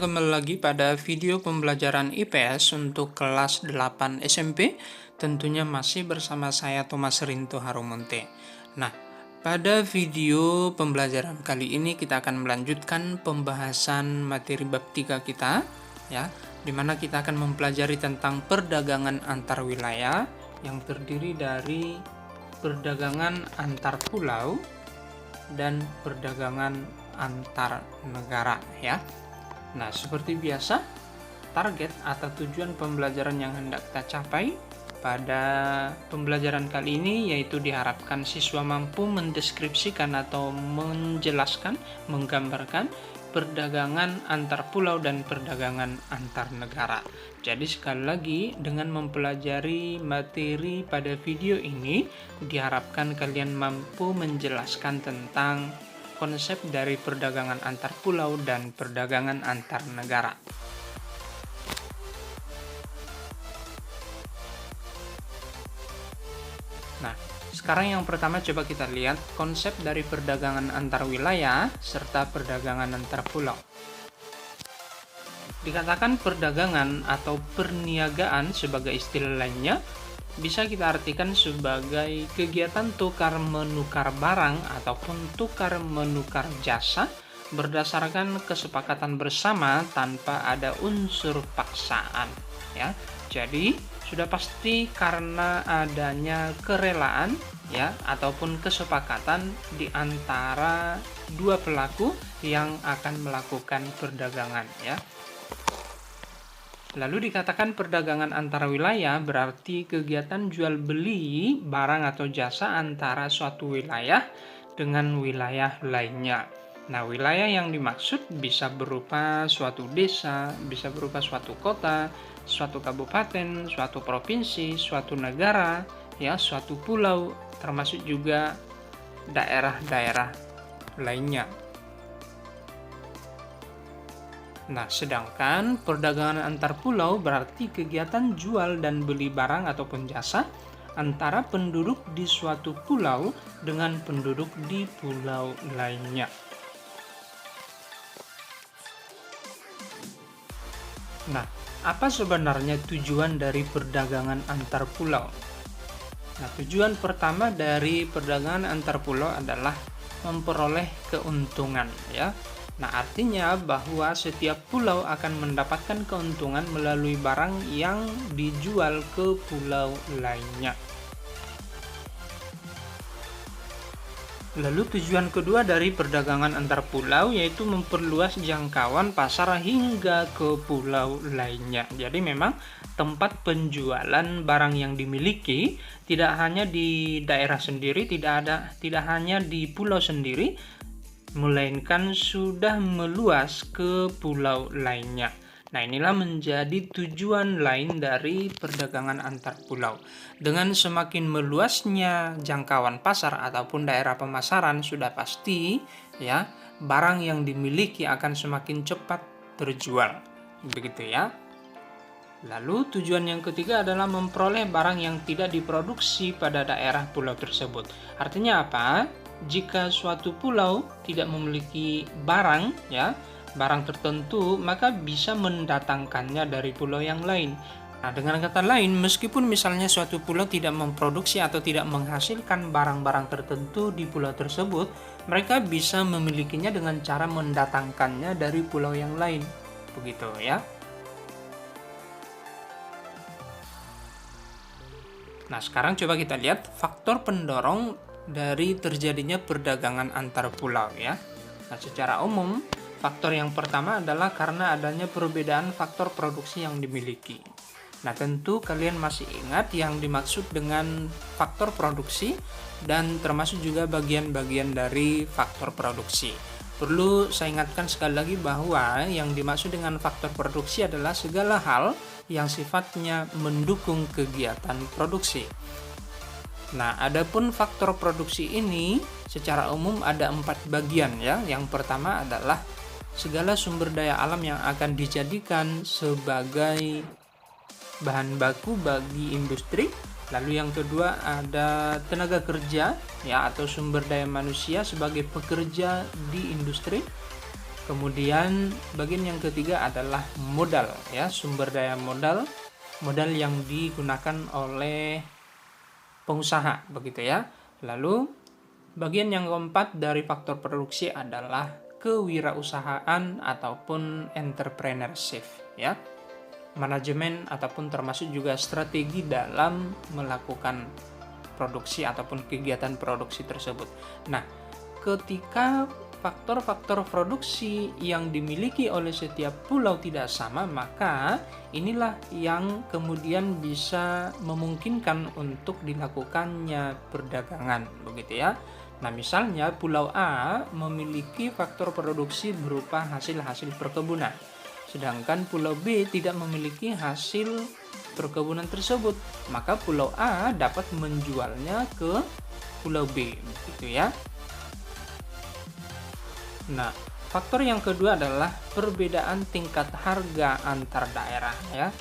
kembali lagi pada video pembelajaran IPS untuk kelas 8 SMP. Tentunya masih bersama saya Thomas Rinto Harumonte. Nah, pada video pembelajaran kali ini kita akan melanjutkan pembahasan materi bab 3 kita, ya, di mana kita akan mempelajari tentang perdagangan antar wilayah yang terdiri dari perdagangan antar pulau dan perdagangan antar negara, ya. Nah, seperti biasa, target atau tujuan pembelajaran yang hendak kita capai pada pembelajaran kali ini yaitu diharapkan siswa mampu mendeskripsikan atau menjelaskan, menggambarkan perdagangan antar pulau dan perdagangan antar negara. Jadi sekali lagi, dengan mempelajari materi pada video ini, diharapkan kalian mampu menjelaskan tentang konsep dari perdagangan antar pulau dan perdagangan antar negara. Nah, sekarang yang pertama coba kita lihat konsep dari perdagangan antar wilayah serta perdagangan antar pulau. Dikatakan perdagangan atau perniagaan sebagai istilah lainnya bisa kita artikan sebagai kegiatan tukar-menukar barang ataupun tukar-menukar jasa berdasarkan kesepakatan bersama tanpa ada unsur paksaan, ya. Jadi sudah pasti karena adanya kerelaan, ya, ataupun kesepakatan di antara dua pelaku yang akan melakukan perdagangan, ya. Lalu dikatakan perdagangan antar wilayah berarti kegiatan jual beli barang atau jasa antara suatu wilayah dengan wilayah lainnya. Nah, wilayah yang dimaksud bisa berupa suatu desa, bisa berupa suatu kota, suatu kabupaten, suatu provinsi, suatu negara, ya, suatu pulau, termasuk juga daerah-daerah lainnya. Nah, sedangkan perdagangan antar pulau berarti kegiatan jual dan beli barang ataupun jasa antara penduduk di suatu pulau dengan penduduk di pulau lainnya. Nah, apa sebenarnya tujuan dari perdagangan antar pulau? Nah, tujuan pertama dari perdagangan antar pulau adalah memperoleh keuntungan, ya. Nah, artinya bahwa setiap pulau akan mendapatkan keuntungan melalui barang yang dijual ke pulau lainnya. Lalu tujuan kedua dari perdagangan antar pulau yaitu memperluas jangkauan pasar hingga ke pulau lainnya. Jadi memang tempat penjualan barang yang dimiliki tidak hanya di daerah sendiri, tidak hanya di pulau sendiri, melainkan sudah meluas ke pulau lainnya. Nah, inilah menjadi tujuan lain dari perdagangan antar pulau. Dengan semakin meluasnya jangkauan pasar ataupun daerah pemasaran, sudah pasti, ya, barang yang dimiliki akan semakin cepat terjual. Begitu, ya. Lalu tujuan yang ketiga adalah memperoleh barang yang tidak diproduksi pada daerah pulau tersebut. Artinya apa? Jika suatu pulau tidak memiliki barang, ya, barang tertentu, maka bisa mendatangkannya dari pulau yang lain. Nah, dengan kata lain, meskipun misalnya suatu pulau tidak memproduksi atau tidak menghasilkan barang-barang tertentu di pulau tersebut, mereka bisa memilikinya dengan cara mendatangkannya dari pulau yang lain. Begitu, ya. Nah, sekarang coba kita lihat faktor pendorong dari terjadinya perdagangan antar pulau, ya. Nah, secara umum, faktor yang pertama adalah karena adanya perbedaan faktor produksi yang dimiliki. Nah, tentu kalian masih ingat yang dimaksud dengan faktor produksi dan termasuk juga bagian-bagian dari faktor produksi. Perlu saya ingatkan sekali lagi bahwa yang dimaksud dengan faktor produksi adalah segala hal yang sifatnya mendukung kegiatan produksi. Nah, adapun faktor produksi ini secara umum ada 4 bagian, ya. Yang pertama adalah segala sumber daya alam yang akan dijadikan sebagai bahan baku bagi industri. Lalu yang kedua ada tenaga kerja, ya, atau sumber daya manusia sebagai pekerja di industri. Kemudian bagian yang ketiga adalah modal, ya, sumber daya modal, modal yang digunakan oleh pengusaha, begitu ya. Lalu bagian yang keempat dari faktor produksi adalah kewirausahaan ataupun entrepreneurship, ya. Manajemen ataupun termasuk juga strategi dalam melakukan produksi ataupun kegiatan produksi tersebut. Nah, ketika faktor-faktor produksi yang dimiliki oleh setiap pulau tidak sama, maka inilah yang kemudian bisa memungkinkan untuk dilakukannya perdagangan, begitu ya. Nah, misalnya Pulau A memiliki faktor produksi berupa hasil-hasil perkebunan, sedangkan Pulau B tidak memiliki hasil perkebunan tersebut, maka Pulau A dapat menjualnya ke Pulau B, begitu ya. Nah, faktor yang kedua adalah perbedaan tingkat harga antar daerah, ya.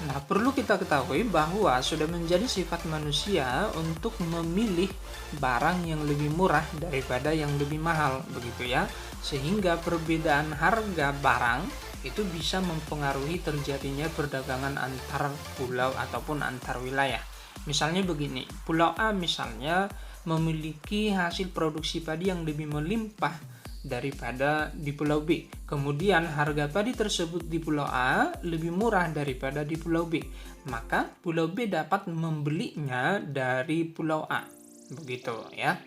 Nah, perlu kita ketahui bahwa sudah menjadi sifat manusia untuk memilih barang yang lebih murah daripada yang lebih mahal, begitu ya. Sehingga perbedaan harga barang itu bisa mempengaruhi terjadinya perdagangan antar pulau ataupun antar wilayah. Misalnya begini, Pulau A misalnya memiliki hasil produksi padi yang lebih melimpah daripada di Pulau B. Kemudian harga padi tersebut di Pulau A lebih murah daripada di Pulau B. Maka Pulau B dapat membelinya dari Pulau A. Begitu ya.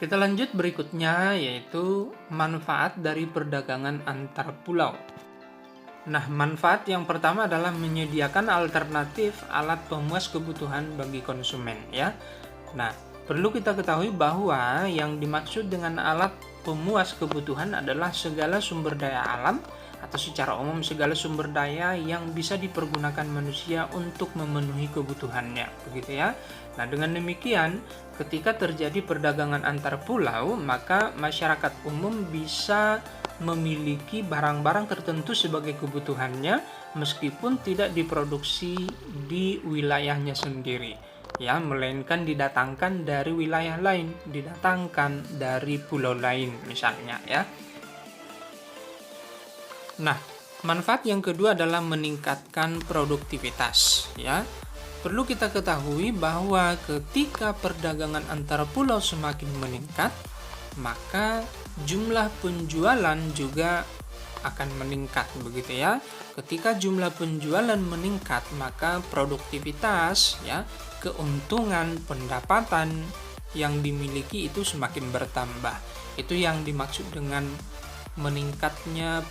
Kita lanjut berikutnya, yaitu manfaat dari perdagangan antar pulau. Nah, manfaat yang pertama adalah menyediakan alternatif alat pemuas kebutuhan bagi konsumen, ya. Nah, perlu kita ketahui bahwa yang dimaksud dengan alat pemuas kebutuhan adalah segala sumber daya alam atau secara umum segala sumber daya yang bisa dipergunakan manusia untuk memenuhi kebutuhannya, begitu ya. Nah, dengan demikian, ketika terjadi perdagangan antar pulau, maka masyarakat umum bisa memiliki barang-barang tertentu sebagai kebutuhannya meskipun tidak diproduksi di wilayahnya sendiri, ya, melainkan didatangkan dari wilayah lain, didatangkan dari pulau lain misalnya, ya. Nah, manfaat yang kedua adalah meningkatkan produktivitas, ya. Perlu kita ketahui bahwa ketika perdagangan antar pulau semakin meningkat, maka jumlah penjualan juga akan meningkat, begitu ya. Ketika jumlah penjualan meningkat, maka produktivitas, ya, keuntungan, pendapatan yang dimiliki itu semakin bertambah. Itu yang dimaksud dengan meningkatnya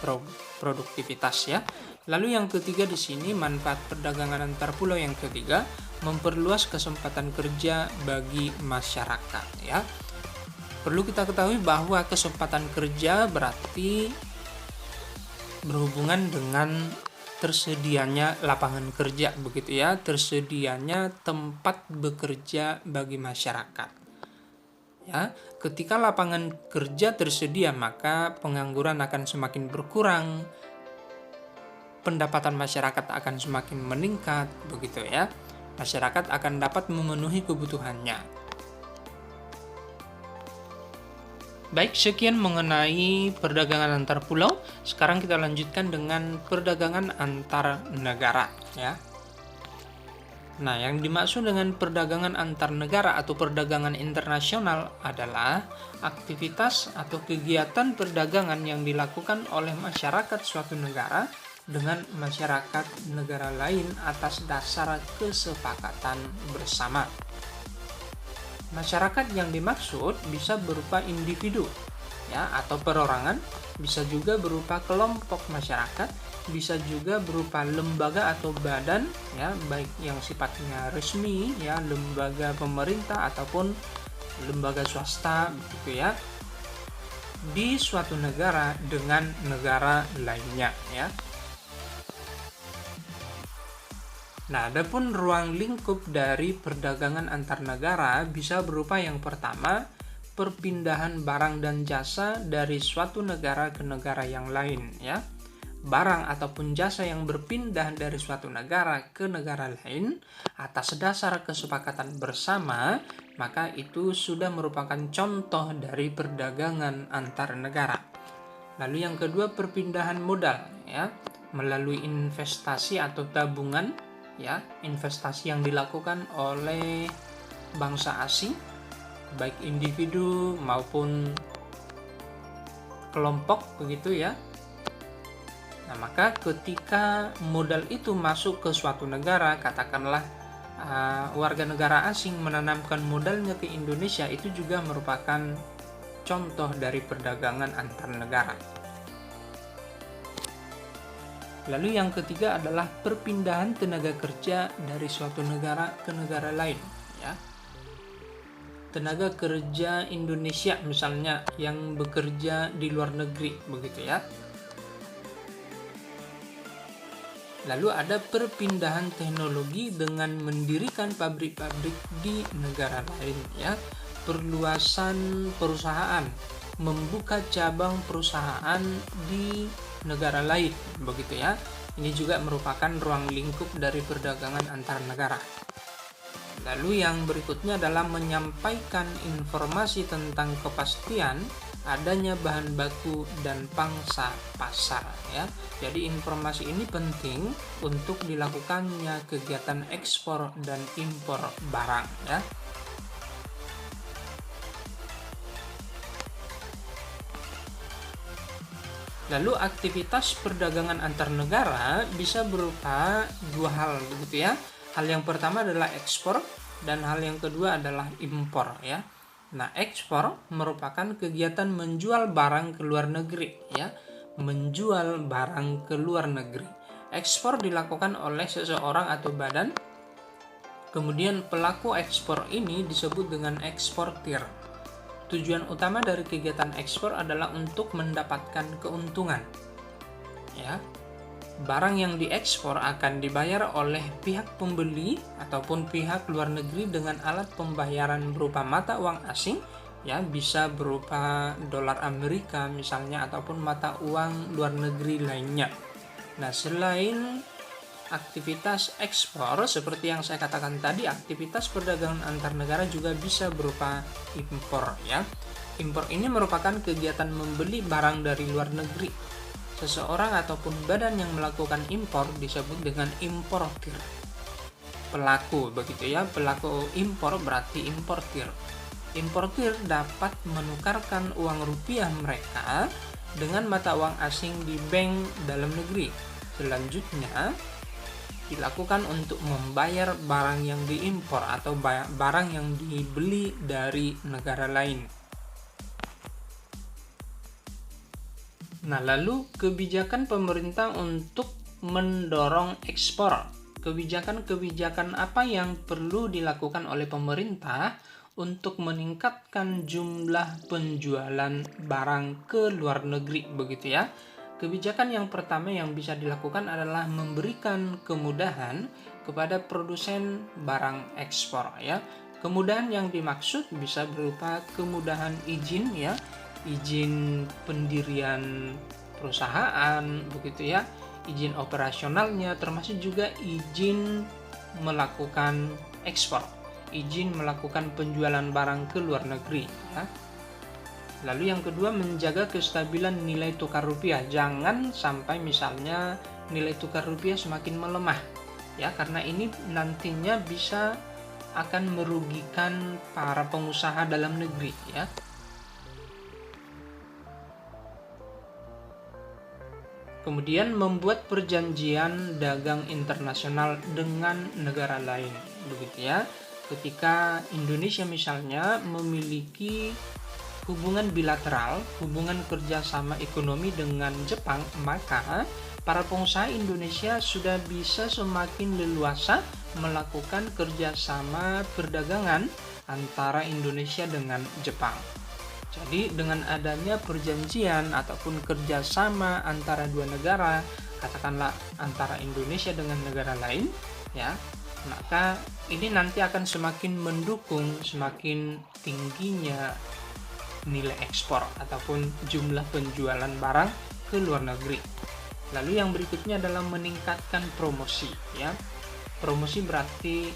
produktivitas, ya. Lalu yang ketiga di sini manfaat perdagangan antar pulau yang ketiga, memperluas kesempatan kerja bagi masyarakat, ya. Perlu kita ketahui bahwa kesempatan kerja berarti berhubungan dengan tersedianya lapangan kerja, begitu ya, tersedianya tempat bekerja bagi masyarakat. Ya, ketika lapangan kerja tersedia, maka pengangguran akan semakin berkurang, pendapatan masyarakat akan semakin meningkat, begitu ya. Masyarakat akan dapat memenuhi kebutuhannya. Baik, sekian mengenai perdagangan antar pulau. Sekarang kita lanjutkan dengan perdagangan antar negara, ya. Nah, yang dimaksud dengan perdagangan antar negara atau perdagangan internasional adalah aktivitas atau kegiatan perdagangan yang dilakukan oleh masyarakat suatu negara dengan masyarakat negara lain atas dasar kesepakatan bersama. Masyarakat yang dimaksud bisa berupa individu, ya, atau perorangan, bisa juga berupa kelompok masyarakat, bisa juga berupa lembaga atau badan, ya, baik yang sifatnya resmi, ya, lembaga pemerintah ataupun lembaga swasta, begitu ya, di suatu negara dengan negara lainnya, ya. Nah, adapun ruang lingkup dari perdagangan antar negara bisa berupa yang pertama, perpindahan barang dan jasa dari suatu negara ke negara yang lain, ya. Barang ataupun jasa yang berpindah dari suatu negara ke negara lain atas dasar kesepakatan bersama, maka itu sudah merupakan contoh dari perdagangan antar negara. Lalu yang kedua, perpindahan modal, ya, melalui investasi atau tabungan, ya, investasi yang dilakukan oleh bangsa asing, baik individu maupun kelompok, begitu ya. Nah, maka ketika modal itu masuk ke suatu negara, katakanlah warga negara asing menanamkan modalnya ke Indonesia, itu juga merupakan contoh dari perdagangan antar negara. Lalu yang ketiga adalah perpindahan tenaga kerja dari suatu negara ke negara lain, ya. Tenaga kerja Indonesia misalnya yang bekerja di luar negeri, begitu ya. Lalu ada perpindahan teknologi dengan mendirikan pabrik-pabrik di negara lain, ya. Perluasan perusahaan, membuka cabang perusahaan di negara lain, begitu ya. Ini juga merupakan ruang lingkup dari perdagangan antar negara. Lalu yang berikutnya adalah menyampaikan informasi tentang kepastian adanya bahan baku dan pangsa pasar, ya. Jadi informasi ini penting untuk dilakukannya kegiatan ekspor dan impor barang, ya. Lalu aktivitas perdagangan antar negara bisa berupa dua hal, begitu ya. Hal yang pertama adalah ekspor dan hal yang kedua adalah impor, ya. Nah, ekspor merupakan kegiatan menjual barang ke luar negeri, ya. Menjual barang ke luar negeri. Ekspor dilakukan oleh seseorang atau badan. Kemudian pelaku ekspor ini disebut dengan eksportir. Tujuan utama dari kegiatan ekspor adalah untuk mendapatkan keuntungan, ya. Barang yang diekspor akan dibayar oleh pihak pembeli ataupun pihak luar negeri dengan alat pembayaran berupa mata uang asing, ya, bisa berupa dolar Amerika misalnya ataupun mata uang luar negeri lainnya. Nah, selain aktivitas ekspor seperti yang saya katakan tadi, aktivitas perdagangan antar negara juga bisa berupa impor, ya. Impor ini merupakan kegiatan membeli barang dari luar negeri. Seseorang ataupun badan yang melakukan impor disebut dengan importir. Pelaku, begitu ya, pelaku impor berarti importir. Importir dapat menukarkan uang rupiah mereka dengan mata uang asing di bank dalam negeri. Selanjutnya dilakukan untuk membayar barang yang diimpor atau barang yang dibeli dari negara lain. Nah, lalu kebijakan pemerintah untuk mendorong ekspor. Kebijakan-kebijakan apa yang perlu dilakukan oleh pemerintah untuk meningkatkan jumlah penjualan barang ke luar negeri, begitu ya. Kebijakan yang pertama yang bisa dilakukan adalah memberikan kemudahan kepada produsen barang ekspor, ya. Kemudahan yang dimaksud bisa berupa kemudahan izin, ya. Izin pendirian perusahaan, begitu ya, izin operasionalnya, termasuk juga izin melakukan ekspor, izin melakukan penjualan barang ke luar negeri, ya. Lalu yang kedua, menjaga kestabilan nilai tukar rupiah. Jangan sampai misalnya nilai tukar rupiah semakin melemah, ya, karena ini nantinya bisa akan merugikan para pengusaha dalam negeri, ya. Kemudian membuat perjanjian dagang internasional dengan negara lain, begitu ya. Ketika Indonesia misalnya memiliki hubungan bilateral, hubungan kerjasama ekonomi dengan Jepang, maka para pengusaha Indonesia sudah bisa semakin leluasa melakukan kerjasama perdagangan antara Indonesia dengan Jepang. Jadi dengan adanya perjanjian ataupun kerjasama antara dua negara, katakanlah antara Indonesia dengan negara lain, ya, maka ini nanti akan semakin mendukung semakin tingginya nilai ekspor ataupun jumlah penjualan barang ke luar negeri. Lalu yang berikutnya adalah meningkatkan promosi, ya. Promosi berarti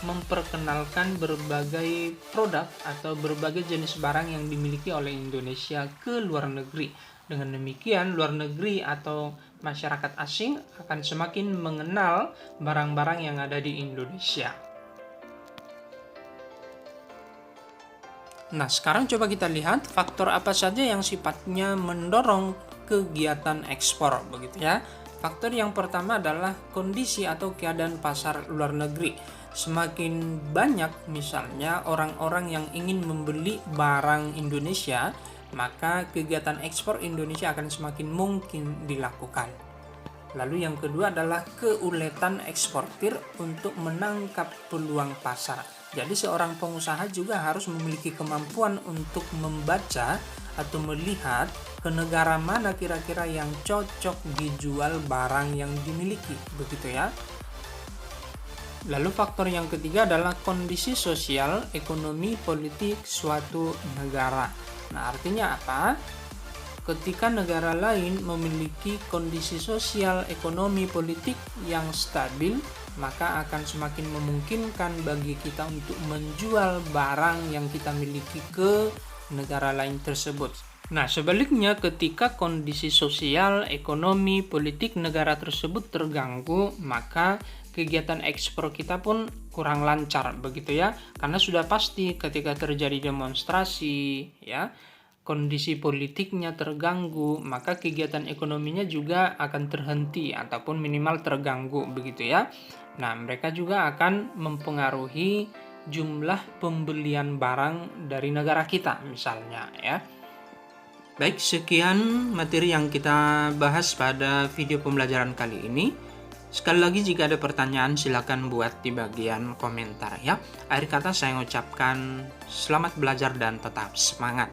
memperkenalkan berbagai produk atau berbagai jenis barang yang dimiliki oleh Indonesia ke luar negeri. Dengan demikian, luar negeri atau masyarakat asing akan semakin mengenal barang-barang yang ada di Indonesia. Nah, sekarang coba kita lihat faktor apa saja yang sifatnya mendorong kegiatan ekspor, begitu ya. Faktor yang pertama adalah kondisi atau keadaan pasar luar negeri. Semakin banyak misalnya orang-orang yang ingin membeli barang Indonesia, maka kegiatan ekspor Indonesia akan semakin mungkin dilakukan. Lalu yang kedua adalah keuletan eksportir untuk menangkap peluang pasar. Jadi seorang pengusaha juga harus memiliki kemampuan untuk membaca atau melihat ke negara mana kira-kira yang cocok dijual barang yang dimiliki, begitu ya. Lalu faktor yang ketiga adalah kondisi sosial, ekonomi, politik suatu negara. Nah, artinya apa? Ketika negara lain memiliki kondisi sosial, ekonomi, politik yang stabil, maka akan semakin memungkinkan bagi kita untuk menjual barang yang kita miliki ke negara lain tersebut. Nah, sebaliknya ketika kondisi sosial, ekonomi, politik negara tersebut terganggu, maka kegiatan ekspor kita pun kurang lancar, begitu ya. Karena sudah pasti ketika terjadi demonstrasi, ya, kondisi politiknya terganggu, maka kegiatan ekonominya juga akan terhenti ataupun minimal terganggu, begitu ya. Nah, mereka juga akan mempengaruhi jumlah pembelian barang dari negara kita misalnya ya. Baik, sekian materi yang kita bahas pada video pembelajaran kali ini. Sekali lagi jika ada pertanyaan silakan buat di bagian komentar ya. Akhir kata saya mengucapkan selamat belajar dan tetap semangat.